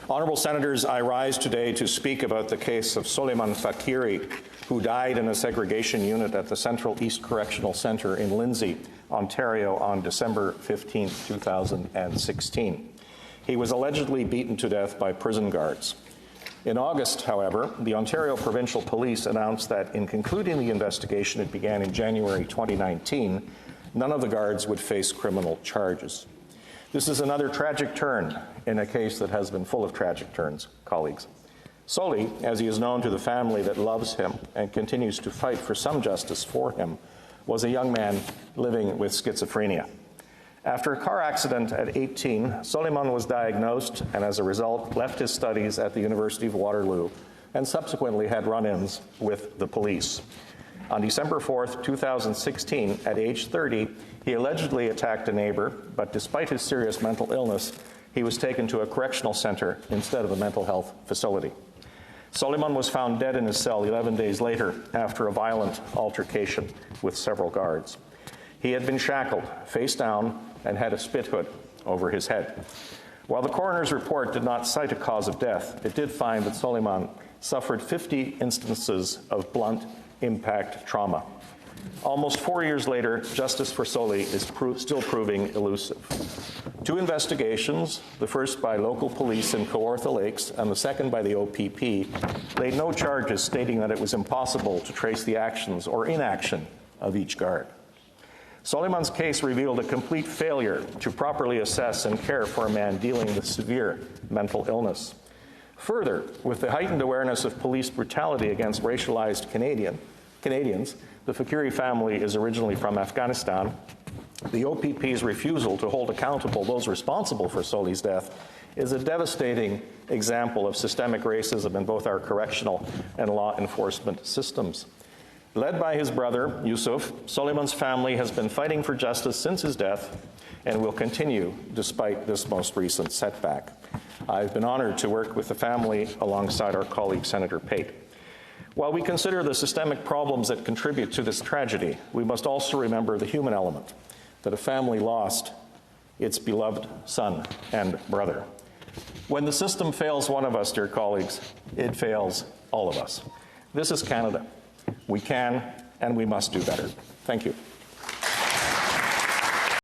Honourable Senators, I rise today to speak about the case of Soliman Fakiri, who died in a segregation unit at the Central East Correctional Centre in Lindsay, Ontario on December 15, 2016. He was allegedly beaten to death by prison guards. In August, however, the Ontario Provincial Police announced that in concluding the investigation that began in January 2019, none of the guards would face criminal charges. This is another tragic turn in a case that has been full of tragic turns, colleagues. Soli, as he is known to the family that loves him and continues to fight for some justice for him, was a young man living with schizophrenia. After a car accident at 18, Soliman was diagnosed and as a result left his studies at the University of Waterloo and subsequently had run-ins with the police. On December 4th, 2016, at age 30, he allegedly attacked a neighbor, but despite his serious mental illness, he was taken to a correctional center instead of a mental health facility. Soliman was found dead in his cell 11 days later after a violent altercation with several guards. He had been shackled, face down, and had a spit hood over his head. While the coroner's report did not cite a cause of death, it did find that Soliman suffered 50 instances of blunt impact trauma. Almost 4 years later, justice for Soli is still proving elusive. Two investigations, the first by local police in Kawartha Lakes and the second by the OPP, laid no charges stating that it was impossible to trace the actions or inaction of each guard. Soliman's case revealed a complete failure to properly assess and care for a man dealing with severe mental illness. Further, with the heightened awareness of police brutality against racialized Canadians, the Fakiri family is originally from Afghanistan. The OPP's refusal to hold accountable those responsible for Soli's death is a devastating example of systemic racism in both our correctional and law enforcement systems. Led by his brother, Yusuf, Soliman's family has been fighting for justice since his death and will continue despite this most recent setback. I've been honored to work with the family alongside our colleague, Senator Pate. While we consider the systemic problems that contribute to this tragedy, we must also remember the human element, that a family lost its beloved son and brother. When the system fails one of us, dear colleagues, it fails all of us. This is Canada. We can and we must do better. Thank you.